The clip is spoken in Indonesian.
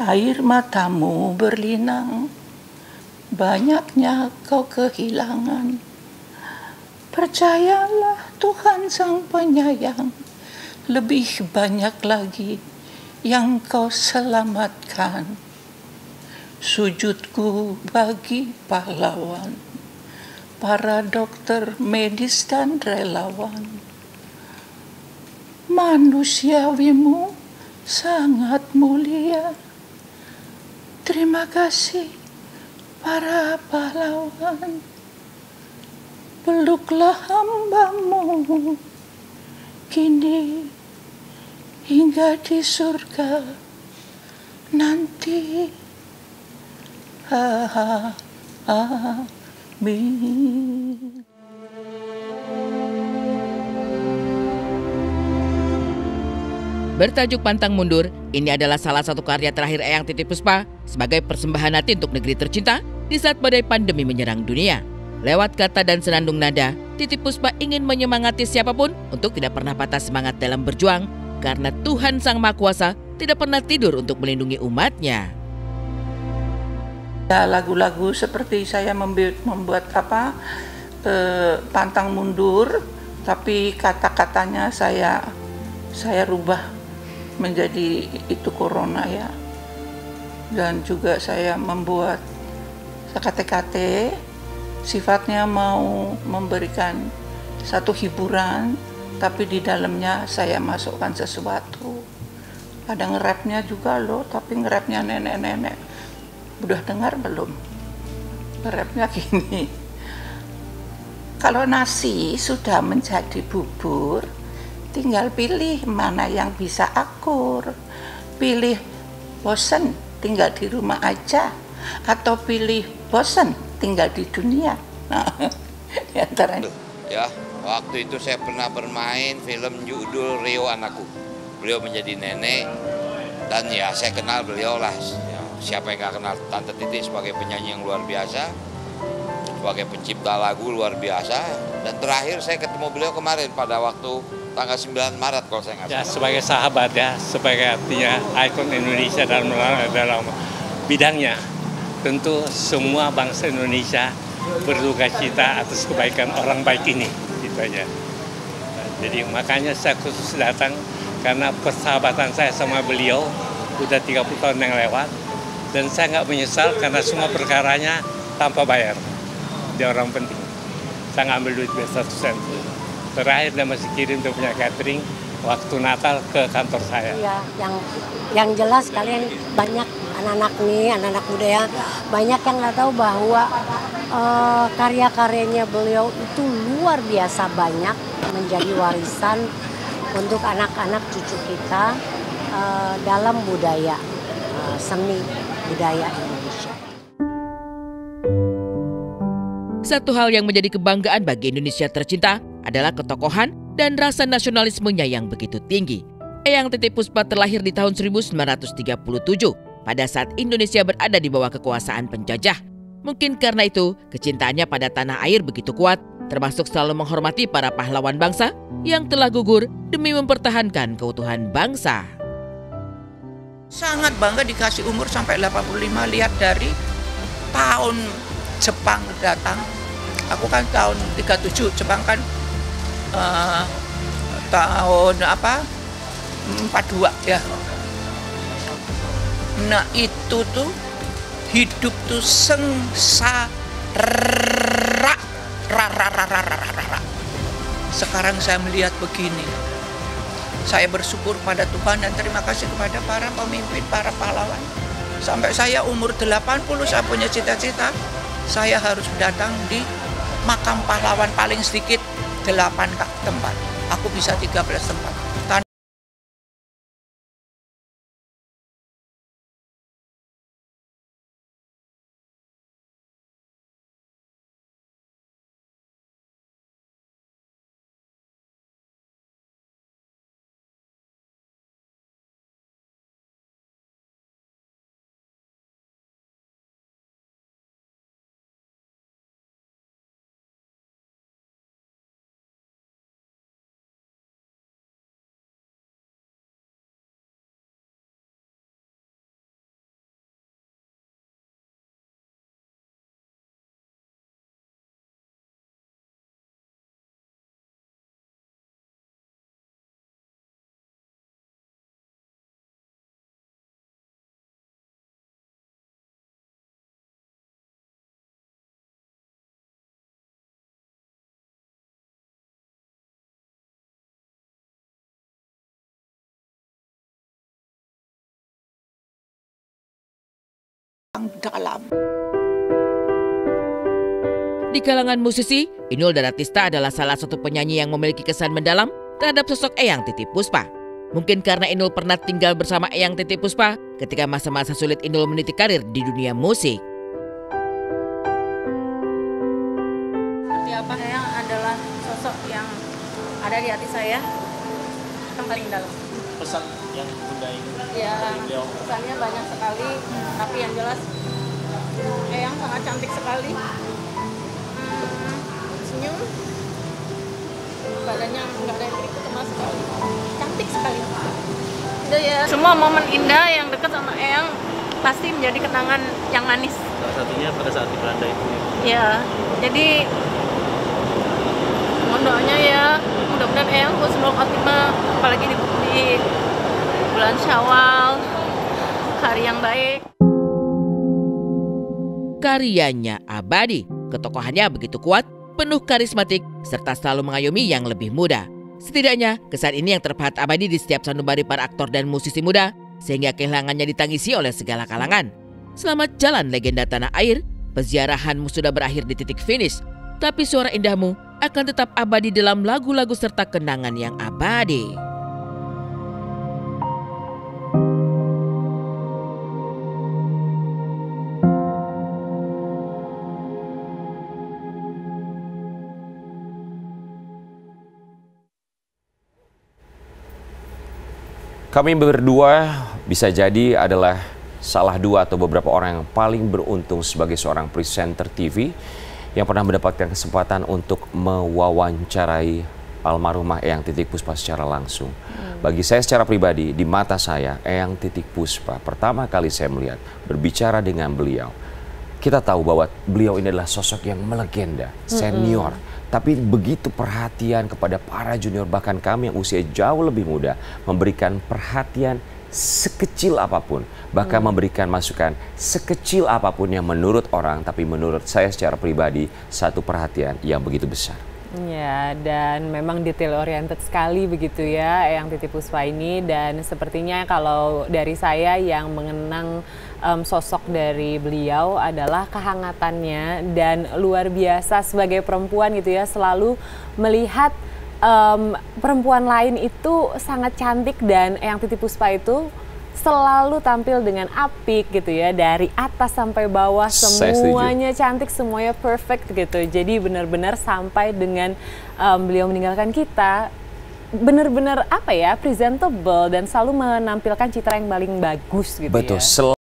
Air matamu berlinang, banyaknya kau kehilangan. Percayalah Tuhan Sang Penyayang, lebih banyak lagi yang kau selamatkan. Sujudku bagi pahlawan, para dokter, medis dan relawan. Manusiawimu sangat mulia. Terima kasih para pahlawan. Peluklah hamba-Mu kini hingga di surga nanti. Amin. Bertajuk Pantang Mundur, ini adalah salah satu karya terakhir Eyang Titi Puspa sebagai persembahan hati untuk negeri tercinta di saat badai pandemi menyerang dunia. Lewat kata dan senandung nada, Titi Puspa ingin menyemangati siapapun untuk tidak pernah patah semangat dalam berjuang, karena Tuhan Sang Maha Kuasa tidak pernah tidur untuk melindungi umatnya. Lagu-lagu seperti saya membuat Pantang Mundur, tapi kata-katanya saya rubah menjadi itu corona ya. Dan juga saya membuat kata-kata sifatnya mau memberikan satu hiburan, tapi di dalamnya saya masukkan sesuatu. Ada nge-rapnya juga loh, tapi nge-rapnya nenek-nenek. Udah dengar belum? Nge-rapnya gini. Kalau nasi sudah menjadi bubur, tinggal pilih mana yang bisa akur. Pilih bosen, tinggal di rumah aja. Atau pilih bosen, tinggal di dunia. Nah, di antaranya. Ya, waktu itu saya pernah bermain film judul Rio Anakku. Beliau menjadi nenek, dan ya saya kenal beliau lah. Ya, siapa yang gak kenal Tante Titi sebagai penyanyi yang luar biasa, sebagai pencipta lagu luar biasa. Dan terakhir saya ketemu beliau kemarin pada waktu tanggal 9 Maret kalau saya nggak salah. Ya, sebagai sahabat ya, sebagai artinya ikon Indonesia dalam bidangnya. Tentu semua bangsa Indonesia berduka cita atas kebaikan orang baik ini, gitu aja. Jadi makanya saya khusus datang karena persahabatan saya sama beliau udah 30 tahun yang lewat, dan saya nggak menyesal karena semua perkaranya tanpa bayar. Dia orang penting. Saya nggak ambil duit biasa 1 sen. Terakhir dia masih kirim dia punya catering waktu Natal ke kantor saya. Iya, yang jelas kalian banyak anak-anak nih, anak-anak muda ya, banyak yang nggak tahu bahwa karya-karyanya beliau itu luar biasa banyak, menjadi warisan untuk anak-anak cucu kita dalam budaya, seni budaya Indonesia. Satu hal yang menjadi kebanggaan bagi Indonesia tercinta adalah ketokohan dan rasa nasionalismenya yang begitu tinggi. Eyang Titi Puspa terlahir di tahun 1937 pada saat Indonesia berada di bawah kekuasaan penjajah. Mungkin karena itu kecintaannya pada tanah air begitu kuat, termasuk selalu menghormati para pahlawan bangsa yang telah gugur demi mempertahankan keutuhan bangsa. Sangat bangga dikasih umur sampai 85, lihat dari tahun Jepang datang. Aku kan tahun 37, Jepang kan tahun 42 ya. Nah itu tuh hidup tuh sengsara. Sekarang saya melihat begini. Saya bersyukur pada Tuhan dan terima kasih kepada para pemimpin, para pahlawan. Sampai saya umur 80 saya punya cita-cita. Saya harus datang di makam pahlawan paling sedikit 8 tempat. Aku bisa 13 tempat. dalam. Di kalangan musisi, Inul Daratista adalah salah satu penyanyi yang memiliki kesan mendalam terhadap sosok Eyang Titi Puspa. Mungkin karena Inul pernah tinggal bersama Eyang Titi Puspa ketika masa-masa sulit Inul meniti karir di dunia musik. Seperti apa? Eyang adalah sosok yang ada di hati saya yang paling dalam. Pesan yang Bunda ingin Ya, pesannya banyak sekali, tapi yang jelas Eyang sangat cantik sekali. Senyum, badannya nggak ada yang keriput sama sekali, cantik sekali. Udah ya, semua momen indah yang dekat sama Eyang pasti menjadi kenangan yang manis. salah satunya pada saat di Belanda itu. Ya, jadi mohon doanya ya, mudah-mudahan Eyang husnul khotimah, apalagi di bulan Syawal, hari yang baik. Karyanya abadi, ketokohannya begitu kuat, penuh karismatik, serta selalu mengayomi yang lebih muda. Setidaknya, kesan ini yang terpahat abadi di setiap sanubari para aktor dan musisi muda, sehingga kehilangannya ditangisi oleh segala kalangan. Selamat jalan legenda tanah air, peziarahanmu sudah berakhir di titik finish, tapi suara indahmu akan tetap abadi dalam lagu-lagu serta kenangan yang abadi. Kami berdua bisa jadi adalah salah dua atau beberapa orang yang paling beruntung sebagai seorang presenter TV yang pernah mendapatkan kesempatan untuk mewawancarai almarhumah Eyang Titi Puspa secara langsung. Bagi saya secara pribadi, di mata saya, Eyang Titi Puspa, pertama kali saya melihat, berbicara dengan beliau, kita tahu bahwa beliau ini adalah sosok yang melegenda, senior, tapi begitu perhatian kepada para junior, bahkan kami yang usia jauh lebih muda, memberikan perhatian sekecil apapun, bahkan memberikan masukan sekecil apapun yang menurut orang, tapi menurut saya secara pribadi, satu perhatian yang begitu besar. Ya, dan memang detail oriented sekali begitu ya Eyang Titi Puspa ini, dan sepertinya kalau dari saya yang mengenang sosok dari beliau adalah kehangatannya dan luar biasa sebagai perempuan gitu ya, selalu melihat perempuan lain itu sangat cantik dan Eyang Titi Puspa itu selalu tampil dengan apik gitu ya, dari atas sampai bawah semuanya cantik, semuanya perfect gitu. Jadi benar-benar sampai dengan beliau meninggalkan kita benar-benar apa ya, presentable dan selalu menampilkan citra yang paling bagus gitu. Betul. Ya.